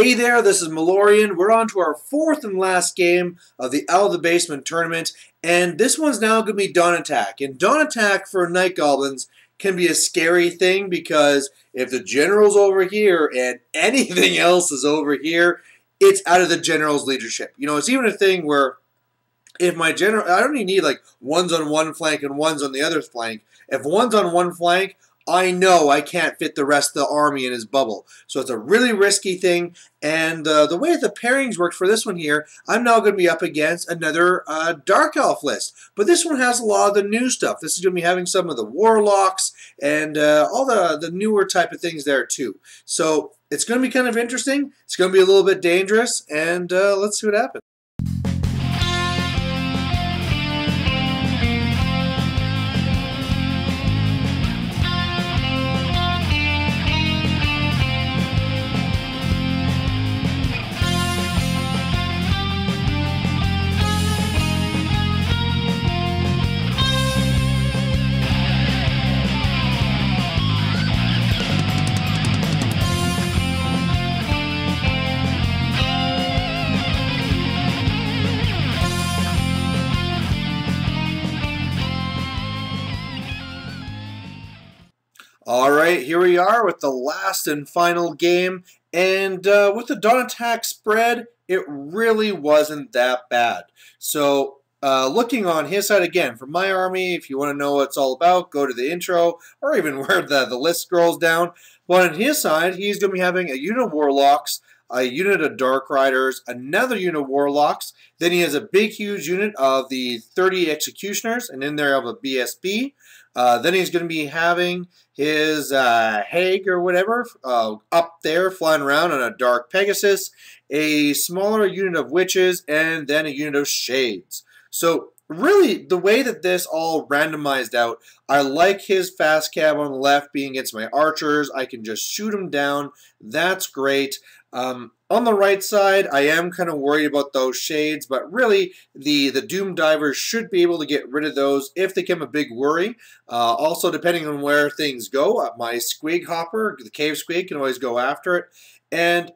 Hey there, this is Malorian. We're on to our fourth and last game of the Out of the Basement tournament, and this one's now going to be Dawn Attack. And Dawn Attack for Night Goblins can be a scary thing because if the general's over here and anything else is over here, it's out of the general's leadership. You know, it's even a thing where if my general, I don't even need like one's on one flank and one's on the other flank. If one's on one flank, I know I can't fit the rest of the army in his bubble. So it's a really risky thing. And the way the pairings worked for this one here, I'm now going to be up against another Dark Elf list. But this one has a lot of the new stuff. This is going to be having some of the Warlocks and all the newer type of things there too. So it's going to be kind of interesting. It's going to be a little bit dangerous. And let's see what happens. Alright, here we are with the last and final game, and with the Dawn Attack spread, it really wasn't that bad. So, looking on his side again, for my army, if you want to know what it's all about, go to the intro, or even where the list scrolls down. But on his side, he's going to be having a unit of Warlocks, a unit of Dark Riders, another unit of Warlocks, then he has a big, huge unit of the 30 Executioners, and in there of a BSB. Then he's going to be having his Hag or whatever up there flying around on a Dark Pegasus, a smaller unit of Witches, and then a unit of Shades. So really, the way that this all randomized out, I like his fast cab on the left being against my archers. I can just shoot them down. That's great. On the right side, I am kind of worried about those Shades, but really, the Doom Divers should be able to get rid of those if they become a big worry. Also, depending on where things go, my Squig Hopper, the Cave Squig, can always go after it. And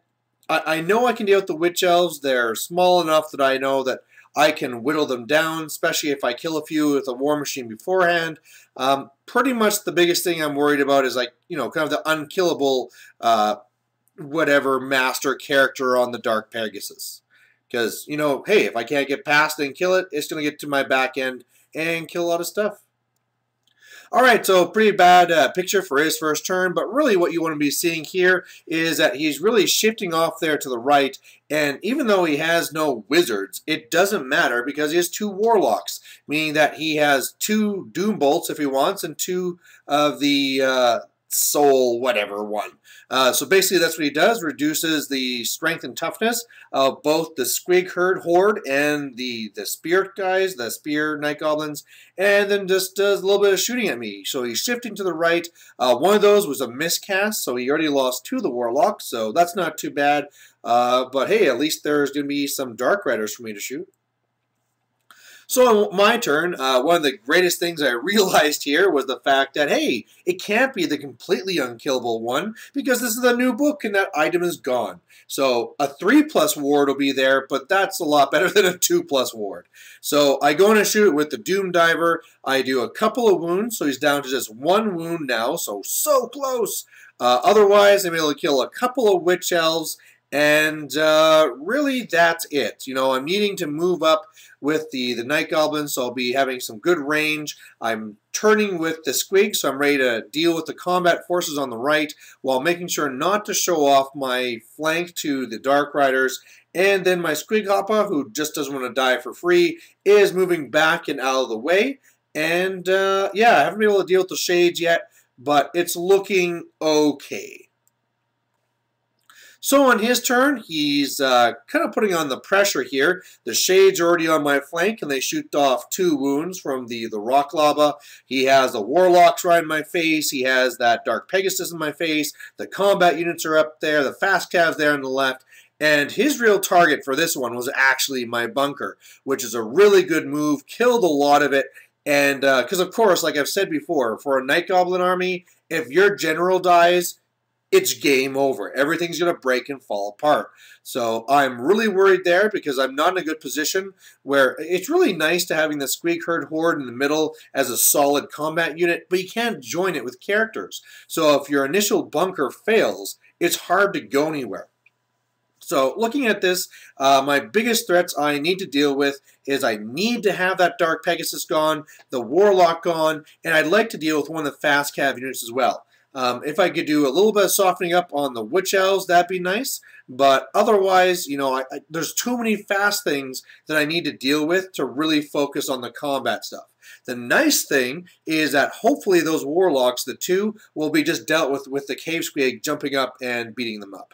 I know I can deal with the Witch Elves. They're small enough that I know that I can whittle them down, especially if I kill a few with a War Machine beforehand. Pretty much the biggest thing I'm worried about is, like, you know, kind of the unkillable whatever master character on the Dark Pegasus. Because, you know, hey, if I can't get past it and kill it, it's going to get to my back end and kill a lot of stuff. Alright, so pretty bad picture for his first turn, but really what you want to be seeing here is that he's really shifting off there to the right, and even though he has no wizards, it doesn't matter because he has two Warlocks, meaning that he has two Doom Bolts if he wants, and two of the Soul whatever one. So basically that's what he does, reduces the strength and toughness of both the Squig Horde and the Spirit guys, the Spear Night Goblins, and then just does a little bit of shooting at me. So he's shifting to the right. One of those was a miscast, so he already lost two of the Warlocks, so that's not too bad. But hey, at least there's going to be some Dark Riders for me to shoot. So on my turn, one of the greatest things I realized here was the fact that, hey, it can't be the completely unkillable one because this is a new book and that item is gone. So a 3+ ward will be there, but that's a lot better than a 2+ ward. So I go in and shoot it with the Doom Diver. I do a couple of wounds, so he's down to just one wound now, so close. Otherwise, I'm able to kill a couple of Witch Elves, and really, that's it. You know, I'm needing to move up with the Night Goblins, so I'll be having some good range. I'm turning with the Squig, so I'm ready to deal with the combat forces on the right while making sure not to show off my flank to the Dark Riders. And then my Squig Hopper, who just doesn't want to die for free, is moving back and out of the way. And yeah, I haven't been able to deal with the Shades yet, but it's looking okay. So on his turn, he's kind of putting on the pressure here. The Shades are already on my flank, and they shoot off 2 wounds from the Rock Lava. He has the Warlocks right in my face. He has that Dark Pegasus in my face. The combat units are up there. The fast calves there on the left. And his real target for this one was actually my bunker, which is a really good move. Killed a lot of it. And because, of course, like I've said before, for a Night Goblin army, if your general dies, it's game over. Everything's going to break and fall apart. So I'm really worried there because I'm not in a good position where it's really nice to having the Squig Horde in the middle as a solid combat unit, but you can't join it with characters. So if your initial bunker fails, it's hard to go anywhere. So looking at this, my biggest threats I need to deal with is I need to have that Dark Pegasus gone, the Warlock gone, and I'd like to deal with one of the fast cav units as well. If I could do a little bit of softening up on the Witch Elves, that'd be nice. But otherwise, you know, there's too many fast things that I need to deal with to really focus on the combat stuff. The nice thing is that hopefully those Warlocks, the two, will be just dealt with the Cave Squig jumping up and beating them up.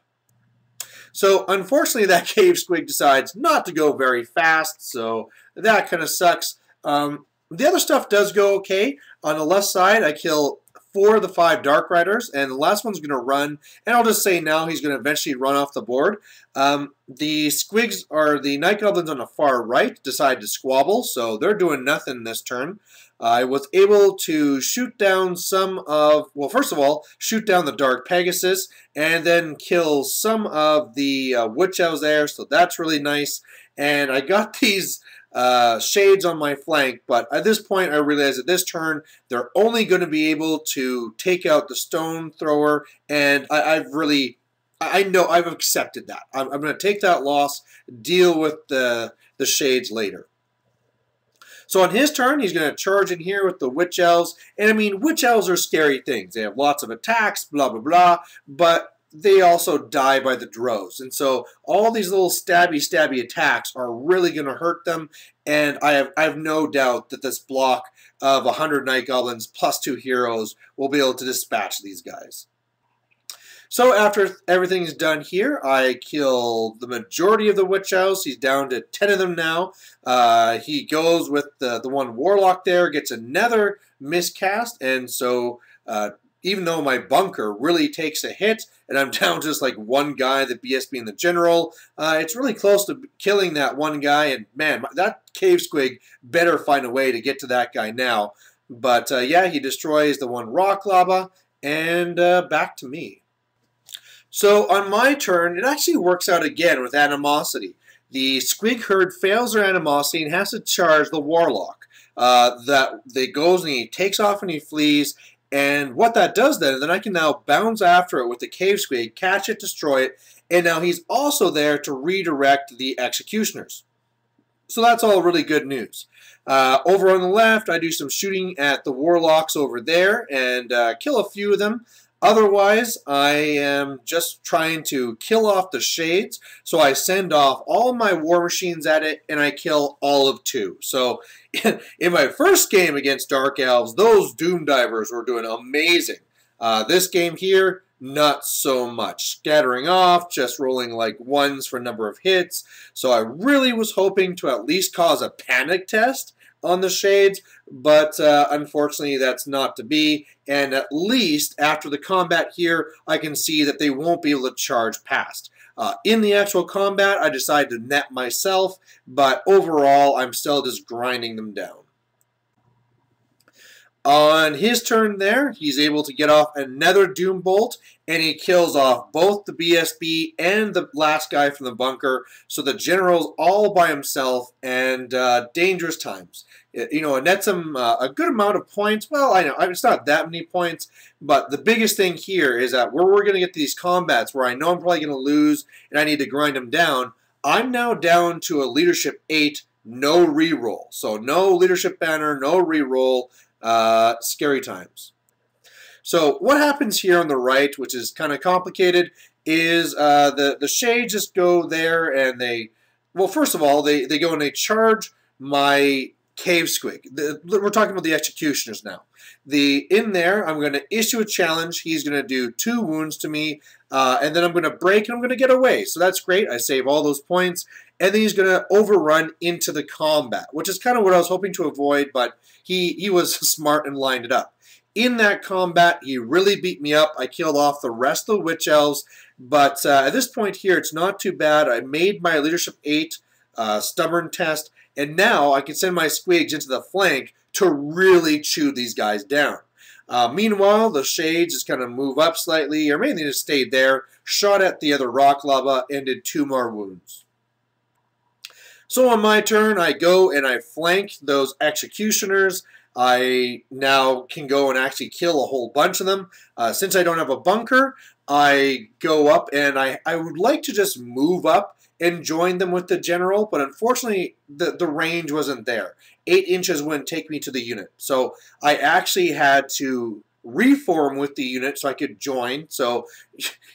So unfortunately that Cave Squig decides not to go very fast, so that kind of sucks. The other stuff does go okay. On the left side, I kill 4 of the 5 Dark Riders, and the last one's going to run, and I'll just say now he's going to eventually run off the board. The Squigs, or the Night Goblins on the far right, decide to squabble, so they're doing nothing this turn. I was able to shoot down some of, well, first of all, shoot down the Dark Pegasus, and then kill some of the Witch Elves there, so that's really nice. And I got these shades on my flank, but at this point I realized that this turn they're only going to be able to take out the stone thrower, and I know I've accepted that. I'm going to take that loss, deal with the shades later. So on his turn, he's going to charge in here with the Witch Elves. And I mean, Witch Elves are scary things. They have lots of attacks, blah, blah, blah. But they also die by the droves. And so all these little stabby attacks are really going to hurt them. And I have no doubt that this block of 100 Night Goblins plus 2 heroes will be able to dispatch these guys. So after everything's done here, I kill the majority of the Witch Elves. He's down to 10 of them now. He goes with the one Warlock there, gets another miscast, and so even though my bunker really takes a hit, and I'm down just like one guy, the BSB and the General, it's really close to killing that one guy, and man, that Cave Squig better find a way to get to that guy now. But yeah, he destroys the one Rock Lava, and back to me. So on my turn, it actually works out again with Animosity. The Squig Herd fails their Animosity and has to charge the Warlock. That goes and he takes off and he flees. And what that does then I can now bounce after it with the Cave Squig, catch it, destroy it, and now he's also there to redirect the Executioners. So that's all really good news. Over on the left, I do some shooting at the Warlocks over there and kill a few of them. Otherwise, I am just trying to kill off the shades, so I send off all my war machines at it, and I kill all of 2. So, in my first game against Dark Elves, those Doom Divers were doing amazing. This game here, not so much. Scattering off, just rolling like 1s for a number of hits. So I really was hoping to at least cause a panic test on the shades, but unfortunately that's not to be, and at least after the combat here I can see that they won't be able to charge past. In the actual combat I decided to net myself, but overall I'm still just grinding them down. On his turn there, he's able to get off another Doom Bolt, and he kills off both the BSB and the last guy from the bunker, so the General's all by himself, and dangerous times. You know, it nets him a good amount of points. Well, I know, it's not that many points, but the biggest thing here is that where we're going to get these combats where I know I'm probably going to lose and I need to grind them down, I'm now down to a Leadership 8, no reroll. So no Leadership Banner, no reroll. Scary times. So what happens here on the right, which is kind of complicated, is the shades just go there and they, well, first of all, they go and they charge my Cave Squig. We're talking about the Executioners now. In there, I'm going to issue a challenge. He's going to do 2 wounds to me, and then I'm going to break and I'm going to get away. So that's great. I save all those points. And then he's going to overrun into the combat, which is kind of what I was hoping to avoid, but he was smart and lined it up. In that combat, he really beat me up. I killed off the rest of the Witch Elves, but at this point here, it's not too bad. I made my Leadership 8 stubborn test, and now I can send my Squigs into the flank to really chew these guys down. Meanwhile, the Shades just kind of move up slightly, or maybe they just stayed there, shot at the other rock lava, and did 2 more wounds. So on my turn, I go and I flank those Executioners. I now can go and actually kill a whole bunch of them. Since I don't have a bunker, I go up and I would like to just move up and join them with the general, but unfortunately the range wasn't there. 8 inches wouldn't take me to the unit. So I actually had to reform with the unit so I could join. So,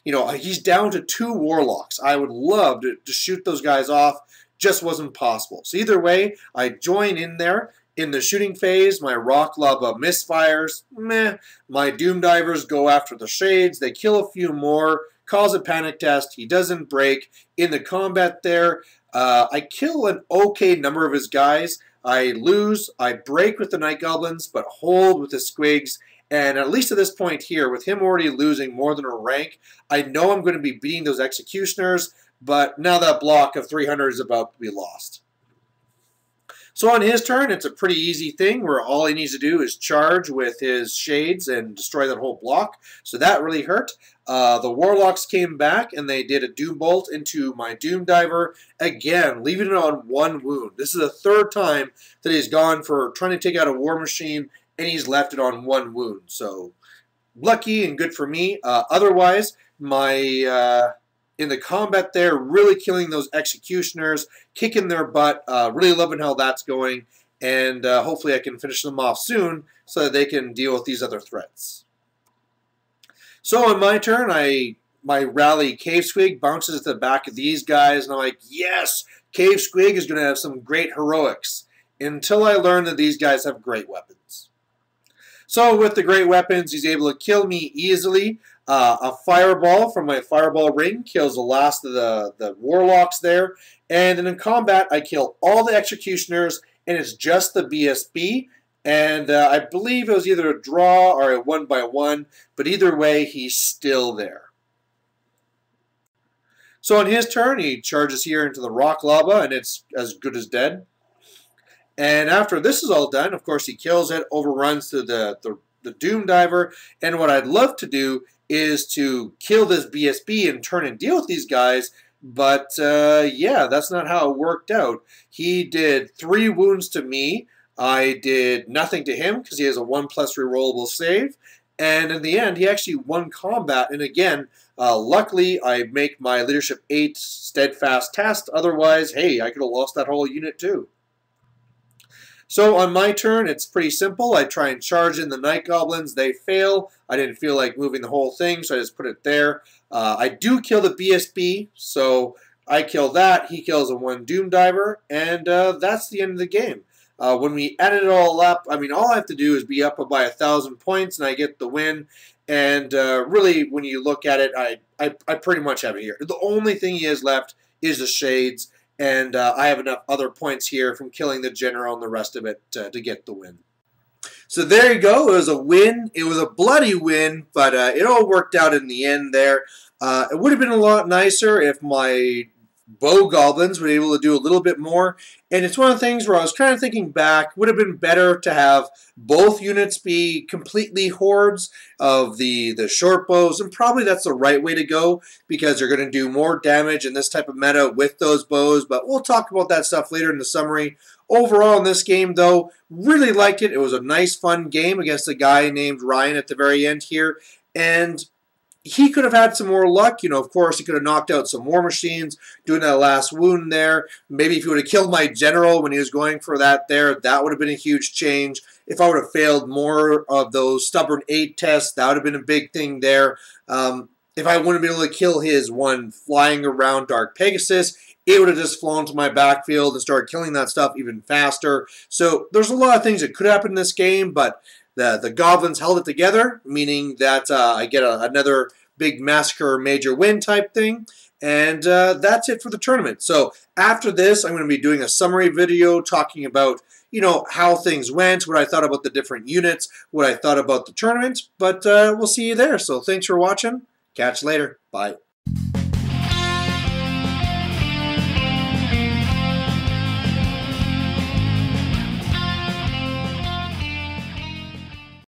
you know, he's down to 2 Warlocks. I would love to shoot those guys off. Just wasn't possible. So either way, I join in there. In the shooting phase, my rock lava misfires. Meh. My Doom Divers go after the Shades. They kill a few more, cause a panic test. He doesn't break. In the combat there, I kill an okay number of his guys. I lose. I break with the Night Goblins, but hold with the Squigs. And at least at this point here, with him already losing more than a rank, I know I'm going to be beating those Executioners, but now that block of 300 is about to be lost. So on his turn, it's a pretty easy thing where all he needs to do is charge with his Shades and destroy that whole block. So that really hurt. The Warlocks came back and they did a Doom Bolt into my Doom Diver. Again, leaving it on 1 wound. This is the 3rd time that he's gone for trying to take out a War Machine and he's left it on 1 wound. So lucky and good for me. Otherwise, my... in the combat there, really killing those Executioners, kicking their butt, really loving how that's going, and hopefully I can finish them off soon so that they can deal with these other threats. So on my turn, my rally Cave Squig bounces to the back of these guys, and I'm like, yes, Cave Squig is going to have some great heroics, until I learn that these guys have great weapons. So with the great weapons, he's able to kill me easily. A fireball from my fireball ring kills the last of the Warlocks there. And in combat, I kill all the Executioners, and it's just the BSB. And I believe it was either a draw or a 1-by-1, but either way, he's still there. So on his turn, he charges here into the rock lava, and it's as good as dead. And after this is all done, of course, he kills it, overruns to the Doom Diver. And what I'd love to do is to kill this BSB and turn and deal with these guys. But, yeah, that's not how it worked out. He did 3 wounds to me. I did nothing to him because he has a 1+ rerollable save. And in the end, he actually won combat. And again, luckily, I make my Leadership 8 steadfast test. Otherwise, hey, I could have lost that whole unit too. So on my turn, it's pretty simple. I try and charge in the Night Goblins. They fail. I didn't feel like moving the whole thing, so I just put it there. I do kill the BSB, so I kill that. He kills a 1 Doom Diver, and that's the end of the game. When we add it all up, I mean, all I have to do is be up by 1,000 points, and I get the win. And really, when you look at it, I pretty much have it here. The only thing he has left is the Shades. And I have enough other points here from killing the general and the rest of it to get the win. So there you go. It was a win. It was a bloody win, but it all worked out in the end there. It would have been a lot nicer if my bow goblins were able to do a little bit more. And it's one of the things where I was kind of thinking back, would have been better to have both units be completely hordes of the short bows, and probably that's the right way to go because they're going to do more damage in this type of meta with those bows, but we'll talk about that stuff later in the summary. Overall in this game, though, really liked it. It was a nice, fun game against a guy named Ryan at the very end here, and he could have had some more luck. You know, of course, he could have knocked out some War Machines, doing that last wound there. Maybe if he would have killed my general when he was going for that there, that would have been a huge change. If I would have failed more of those stubborn 8 tests, that would have been a big thing there. If I wouldn't have been able to kill his 1 flying around Dark Pegasus, it would have just flown to my backfield and started killing that stuff even faster. So there's a lot of things that could happen in this game, but the goblins held it together, meaning that I get another big massacre major win type thing. And that's it for the tournament. So after this, I'm going to be doing a summary video talking about, you know, how things went, what I thought about the different units, what I thought about the tournament. But we'll see you there. So thanks for watching. Catch you later. Bye.